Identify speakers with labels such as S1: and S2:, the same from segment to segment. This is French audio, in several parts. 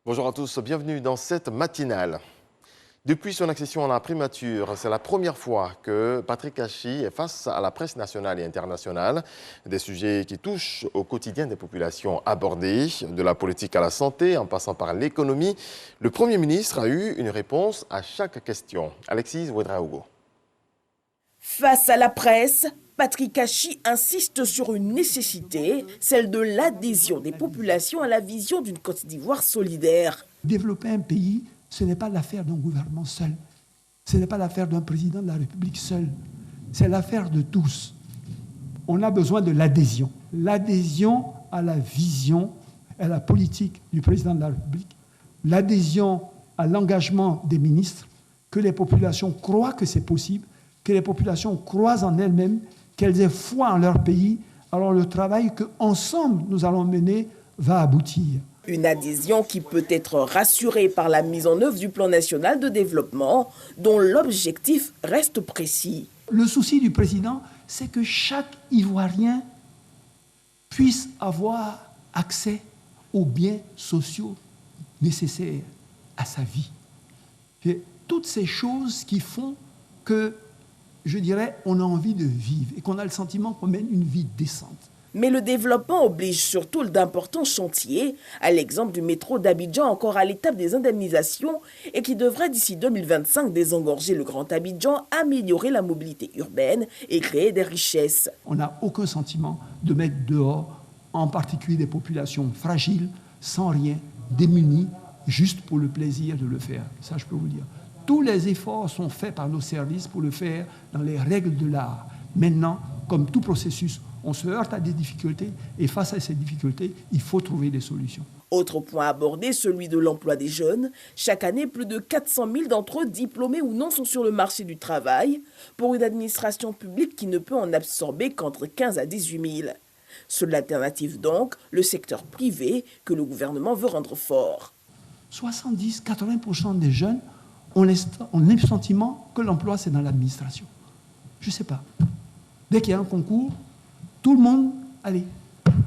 S1: Bonjour à tous, bienvenue dans cette matinale. Depuis son accession à la primature, c'est la première fois que Patrick Kachi est face à la presse nationale et internationale. Des sujets qui touchent au quotidien des populations abordées, de la politique à la santé, en passant par l'économie. Le Premier ministre a eu une réponse à chaque question. Alexis Ouedraogo.
S2: Face à la presse, Patrick Kachi insiste sur une nécessité, celle de l'adhésion des populations à la vision d'une Côte d'Ivoire solidaire.
S3: Développer un pays, ce n'est pas l'affaire d'un gouvernement seul. Ce n'est pas l'affaire d'un président de la République seul. C'est l'affaire de tous. On a besoin de l'adhésion. L'adhésion à la vision, à la politique du président de la République. L'adhésion à l'engagement des ministres, que les populations croient que c'est possible, que les populations croient en elles-mêmes, qu'elles aient foi en leur pays. Alors le travail qu'ensemble nous allons mener va aboutir.
S2: Une adhésion qui peut être rassurée par la mise en œuvre du plan national de développement, dont l'objectif reste précis.
S3: Le souci du président, c'est que chaque Ivoirien puisse avoir accès aux biens sociaux nécessaires à sa vie. Et toutes ces choses qui font que, je dirais, on a envie de vivre et qu'on a le sentiment qu'on mène une vie décente.
S2: Mais le développement oblige surtout d'importants chantiers, à l'exemple du métro d'Abidjan encore à l'étape des indemnisations et qui devrait d'ici 2025 désengorger le Grand Abidjan, améliorer la mobilité urbaine et créer des richesses.
S3: On n'a aucun sentiment de mettre dehors, en particulier des populations fragiles, sans rien, démunies, juste pour le plaisir de le faire. Ça, je peux vous dire. Tous les efforts sont faits par nos services pour le faire dans les règles de l'art. Maintenant, comme tout processus, on se heurte à des difficultés et face à ces difficultés, il faut trouver des solutions.
S2: Autre point abordé, celui de l'emploi des jeunes. Chaque année, plus de 400 000 d'entre eux, diplômés ou non, sont sur le marché du travail pour une administration publique qui ne peut en absorber qu'entre 15 à 18 000. Seule l'alternative donc, le secteur privé que le gouvernement veut rendre fort.
S3: 70-80% des jeunes ont le sentiment que l'emploi, c'est dans l'administration. Je ne sais pas. Dès qu'il y a un concours, tout le monde, allez,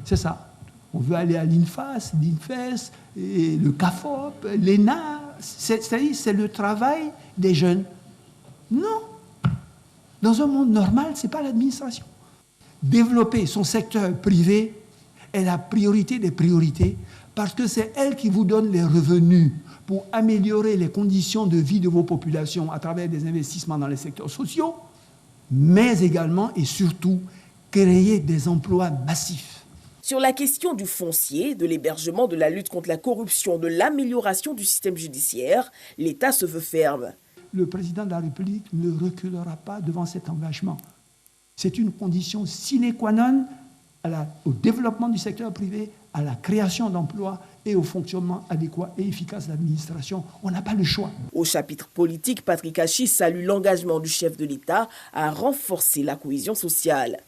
S3: c'est ça. On veut aller à l'INFAS, l'INFES, et le CAFOP, l'ENA. C'est-à-dire, c'est le travail des jeunes. Non. Dans un monde normal, ce n'est pas l'administration. Développer son secteur privé est la priorité des priorités parce que c'est elle qui vous donne les revenus pour améliorer les conditions de vie de vos populations à travers des investissements dans les secteurs sociaux, mais également et surtout créer des emplois massifs.
S2: Sur la question du foncier, de l'hébergement, de la lutte contre la corruption, de l'amélioration du système judiciaire, l'État se veut ferme.
S3: Le président de la République ne reculera pas devant cet engagement. C'est une condition sine qua non au développement du secteur privé, à la création d'emplois et au fonctionnement adéquat et efficace de l'administration. On n'a pas le choix.
S2: Au chapitre politique, Patrick Kachi salue l'engagement du chef de l'État à renforcer la cohésion sociale.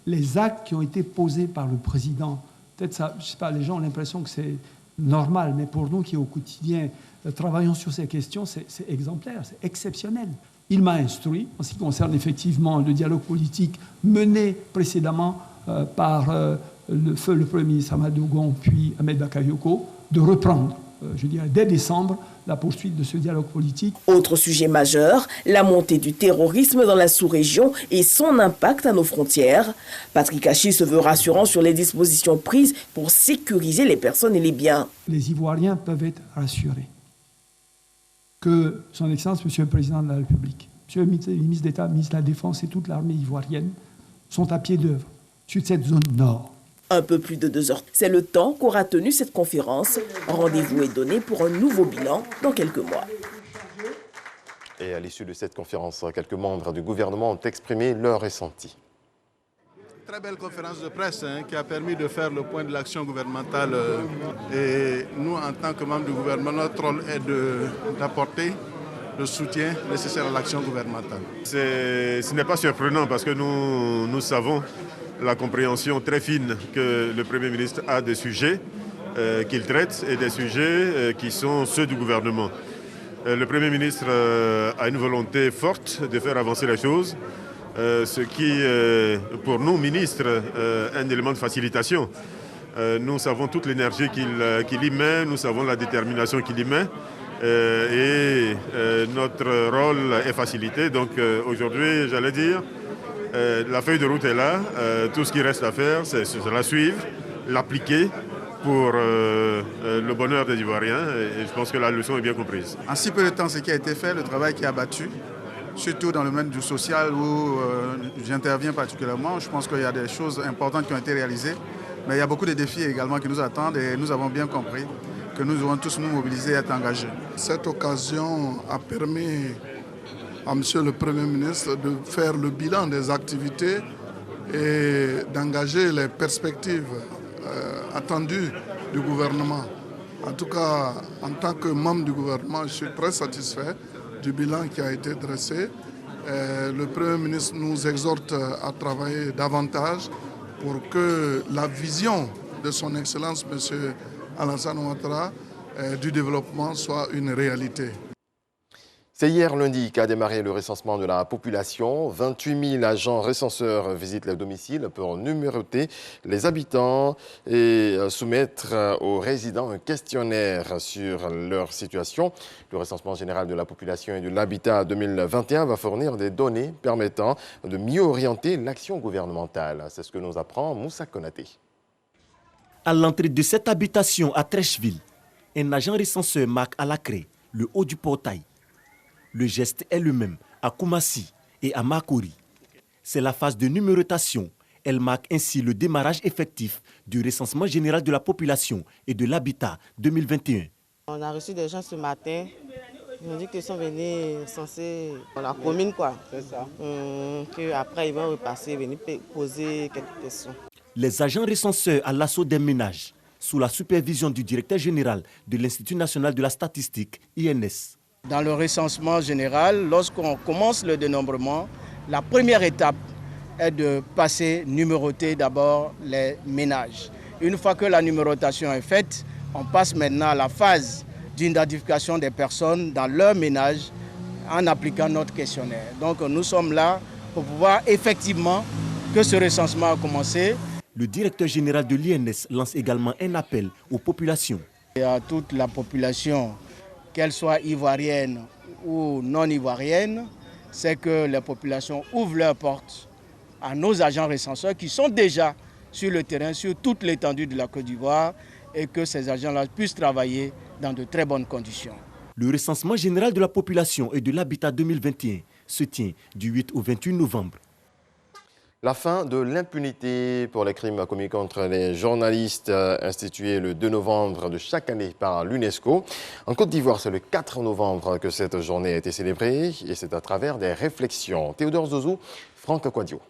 S3: Les actes qui ont été posés par le président, peut-être ça, je sais pas, les gens ont l'impression que c'est normal, mais pour nous qui au quotidien travaillons sur ces questions, c'est exemplaire, c'est exceptionnel. Il m'a instruit en ce qui concerne effectivement le dialogue politique mené précédemment par le Premier ministre Amadou Gon puis Ahmed Bakayoko, de reprendre, je dirais, dès décembre, la poursuite de ce dialogue politique.
S2: Autre sujet majeur, la montée du terrorisme dans la sous-région et son impact à nos frontières. Patrick Kachi se veut rassurant sur les dispositions prises pour sécuriser les personnes et les biens.
S3: Les Ivoiriens peuvent être rassurés que son Excellence, Monsieur le Président de la République, Monsieur le ministre d'État, ministre de la Défense et toute l'armée ivoirienne sont à pied d'œuvre sur cette zone nord.
S2: Un peu plus de 2 heures. C'est le temps qu'aura tenu cette conférence. Rendez-vous est donné pour un nouveau bilan dans quelques mois.
S1: Et à l'issue de cette conférence, quelques membres du gouvernement ont exprimé leur ressenti.
S4: Très belle conférence de presse qui a permis de faire le point de l'action gouvernementale. Et nous, en tant que membres du gouvernement, notre rôle est d'apporter le soutien nécessaire à l'action gouvernementale.
S5: Ce n'est pas surprenant parce que nous savons la compréhension très fine que le Premier ministre a des sujets qu'il traite et des sujets qui sont ceux du gouvernement. Le Premier ministre a une volonté forte de faire avancer les choses, ce qui, pour nous, ministres, est un élément de facilitation. Nous savons toute l'énergie qu'il y met, nous savons la détermination qu'il y met. Et notre rôle est facilité. Donc aujourd'hui, j'allais dire, la feuille de route est là. Tout ce qui reste à faire, c'est la suivre, l'appliquer pour le bonheur des Ivoiriens. Et je pense que la leçon est bien comprise.
S4: En si peu de temps, ce qui a été fait, le travail qui a battu, surtout dans le domaine du social où j'interviens particulièrement, je pense qu'il y a des choses importantes qui ont été réalisées. Mais il y a beaucoup de défis également qui nous attendent et nous avons bien compris que nous devons tous nous mobiliser et être engagés.
S6: Cette occasion a permis à M. le Premier ministre de faire le bilan des activités et d'engager les perspectives attendues du gouvernement. En tout cas, en tant que membre du gouvernement, je suis très satisfait du bilan qui a été dressé. Le Premier ministre nous exhorte à travailler davantage pour que la vision de son Excellence, M. Alassane Ouattara, du développement soit une réalité.
S1: C'est hier lundi qu'a démarré le recensement de la population. 28 000 agents recenseurs visitent les domiciles pour numéroter les habitants et soumettre aux résidents un questionnaire sur leur situation. Le recensement général de la population et de l'habitat 2021 va fournir des données permettant de mieux orienter l'action gouvernementale. C'est ce que nous apprend Moussa Konaté.
S7: À l'entrée de cette habitation à Trècheville, un agent recenseur marque à la craie le haut du portail. Le geste est le même à Koumassi et à Makori. C'est la phase de numérotation. Elle marque ainsi le démarrage effectif du recensement général de la population et de l'habitat 2021.
S8: On a reçu des gens ce matin. Ils ont dit qu'ils sont venus recenser dans la commune, quoi. C'est ça. Qu'après, ils vont repasser, venir poser quelques questions.
S7: Les agents recenseurs à l'assaut des ménages, sous la supervision du directeur général de l'Institut national de la statistique, INS.
S9: Dans le recensement général, lorsqu'on commence le dénombrement, la première étape est de numéroter d'abord les ménages. Une fois que la numérotation est faite, on passe maintenant à la phase d'identification des personnes dans leur ménage en appliquant notre questionnaire. Donc nous sommes là pour pouvoir effectivement que ce recensement a commencé.
S7: Le directeur général de l'INS lance également un appel aux populations.
S9: Et à toute la population, qu'elle soit ivoirienne ou non ivoirienne, c'est que les populations ouvrent leurs portes à nos agents recenseurs qui sont déjà sur le terrain, sur toute l'étendue de la Côte d'Ivoire, et que ces agents-là puissent travailler dans de très bonnes conditions.
S7: Le recensement général de la population et de l'habitat 2021 se tient du 8 au 28 novembre.
S1: La fin de l'impunité pour les crimes commis contre les journalistes instituée le 2 novembre de chaque année par l'UNESCO. En Côte d'Ivoire, c'est le 4 novembre que cette journée a été célébrée et c'est à travers des réflexions. Théodore Zozou, Franck Quadio.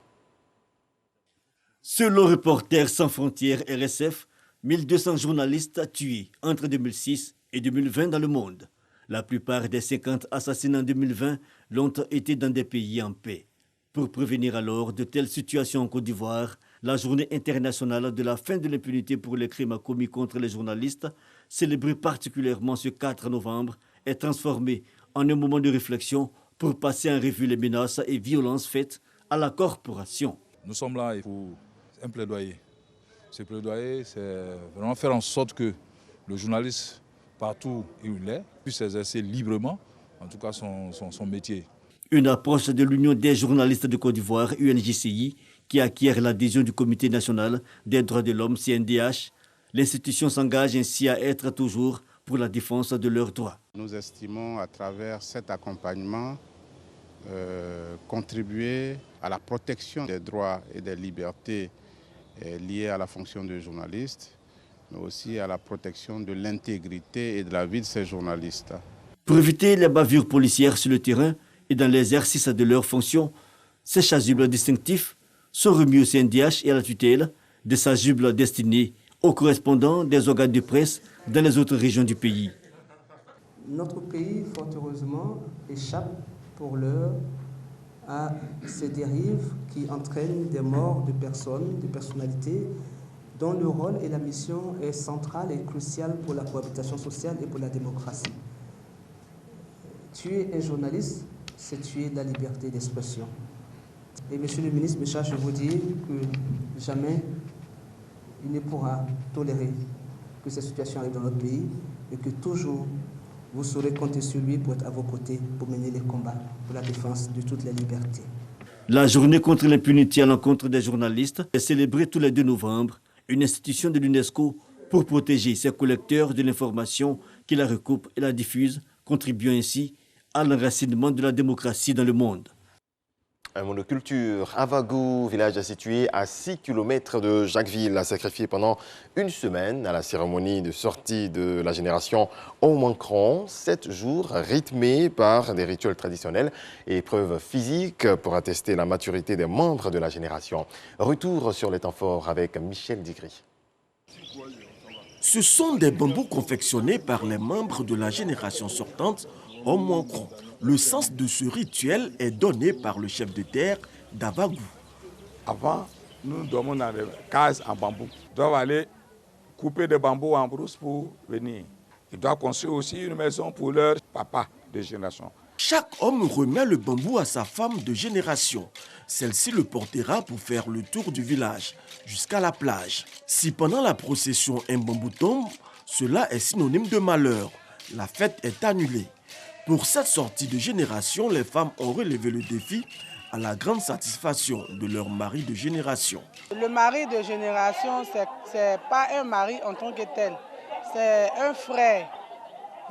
S10: Selon Reporters sans frontières RSF, 1200 journalistes tués entre 2006 et 2020 dans le monde. La plupart des 50 assassinats en 2020 l'ont été dans des pays en paix. Pour prévenir alors de telles situations en Côte d'Ivoire, la journée internationale de la fin de l'impunité pour les crimes commis contre les journalistes, célébrée particulièrement ce 4 novembre, est transformée en un moment de réflexion pour passer en revue les menaces et violences faites à la corporation.
S11: Nous sommes là pour un plaidoyer. Ce plaidoyer, c'est vraiment faire en sorte que le journaliste, partout où il est, puisse exercer librement, en tout cas son métier.
S10: Une approche de l'Union des journalistes de Côte d'Ivoire, UNJCI, qui acquiert l'adhésion du Comité national des droits de l'homme, CNDH. L'institution s'engage ainsi à être toujours pour la défense de leurs droits.
S12: Nous estimons à travers cet accompagnement contribuer à la protection des droits et des libertés liées à la fonction de journaliste, mais aussi à la protection de l'intégrité et de la vie de ces journalistes.
S10: Pour éviter les bavures policières sur le terrain, et dans l'exercice de leurs fonctions, ces chasubles distinctifs sont remis au CNDH et à la tutelle de chasubles destinés aux correspondants des organes de presse dans les autres régions du pays.
S13: Notre pays, fort heureusement, échappe pour l'heure à ces dérives qui entraînent des morts de personnes, de personnalités, dont le rôle et la mission est centrale et cruciale pour la cohabitation sociale et pour la démocratie. Tuer un journaliste, c'est tuer la liberté d'expression. Et Monsieur le ministre, je vous dis que jamais il ne pourra tolérer que cette situation arrive dans notre pays et que toujours vous saurez compter sur lui pour être à vos côtés, pour mener les combats pour la défense de toutes les libertés.
S10: La journée contre l'impunité à l'encontre des journalistes est célébrée tous les 2 novembre, une institution de l'UNESCO pour protéger ses collecteurs de l'information qui la recoupe et la diffuse, contribuant ainsi à l'enracinement de la démocratie dans le monde.
S1: Un mot de culture. Avagou, village situé à 6 km de Jacquesville, a sacrifié pendant une semaine à la cérémonie de sortie de la génération Omankron. 7 jours rythmés par des rituels traditionnels et épreuves physiques pour attester la maturité des membres de la génération. Retour sur les temps forts avec Michel Digri.
S14: Ce sont des bambous confectionnés par les membres de la génération sortante Omankron. Le sens de ce rituel est donné par le chef de terre d'Avagou.
S15: Avant, nous dormons dans des cases en bambou. Ils doivent aller couper des bambous en brousse pour venir. Ils doivent construire aussi une maison pour leur papa de génération.
S14: Chaque homme remet le bambou à sa femme de génération. Celle-ci le portera pour faire le tour du village, jusqu'à la plage. Si pendant la procession un bambou tombe, cela est synonyme de malheur. La fête est annulée. Pour cette sortie de génération, les femmes ont relevé le défi à la grande satisfaction de leur mari de génération.
S16: Le mari de génération, ce n'est pas un mari en tant que tel, c'est un frère.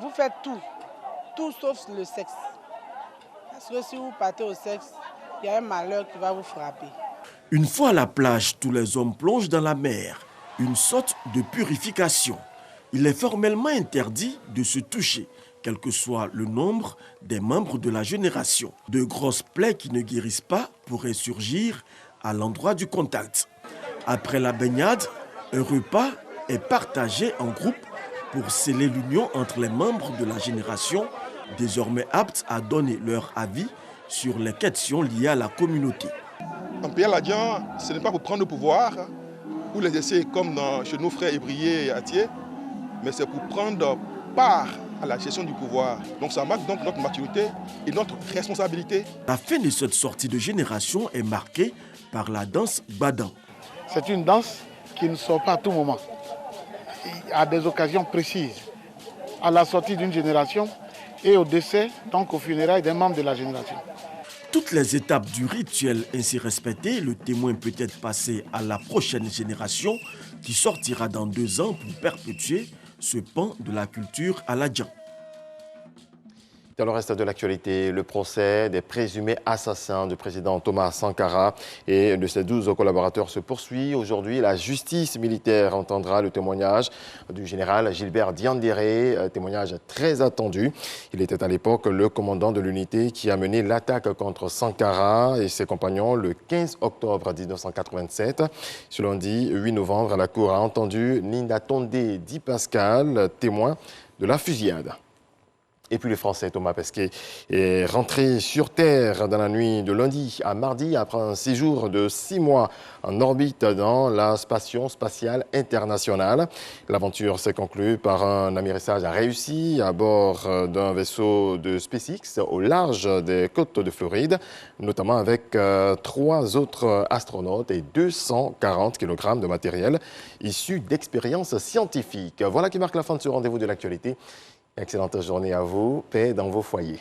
S16: Vous faites tout sauf le sexe. Parce que si vous partez au sexe, il y a un malheur qui va vous frapper.
S14: Une fois à la plage, tous les hommes plongent dans la mer, une sorte de purification. Il est formellement interdit de se toucher, quel que soit le nombre des membres de la génération. De grosses plaies qui ne guérissent pas pourraient surgir à l'endroit du contact. Après la baignade, un repas est partagé en groupe pour sceller l'union entre les membres de la génération, désormais aptes à donner leur avis sur les questions liées à la communauté.
S17: En Péa-Ladian, ce n'est pas pour prendre le pouvoir ou l'exercer comme chez nos frères Ébrié et Atié, mais c'est pour prendre part à la gestion du pouvoir. Donc ça marque donc notre maturité et notre responsabilité.
S14: La fin de cette sortie de génération est marquée par la danse Badan.
S18: C'est une danse qui ne sort pas à tout moment, à des occasions précises, à la sortie d'une génération et au décès, donc aux funérailles d'un membre de la génération.
S14: Toutes les étapes du rituel ainsi respectées, le témoin peut être passé à la prochaine génération qui sortira dans 2 ans pour perpétuer ce pan de la culture à l'Adjan.
S1: Dans le reste de l'actualité, le procès des présumés assassins du président Thomas Sankara et de ses 12 collaborateurs se poursuit. Aujourd'hui, la justice militaire entendra le témoignage du général Gilbert Diandéré, témoignage très attendu. Il était à l'époque le commandant de l'unité qui a mené l'attaque contre Sankara et ses compagnons le 15 octobre 1987. Ce lundi 8 novembre, la Cour a entendu Nindatonde Di Pascal, témoin de la fusillade. Et puis le Français Thomas Pesquet est rentré sur Terre dans la nuit de lundi à mardi après un séjour de 6 mois en orbite dans la Station spatiale internationale. L'aventure s'est conclue par un amérissage réussi à bord d'un vaisseau de SpaceX au large des côtes de Floride, notamment avec 3 autres astronautes et 240 kg de matériel issu d'expériences scientifiques. Voilà qui marque la fin de ce rendez-vous de l'actualité. Excellente journée à vous, paix dans vos foyers.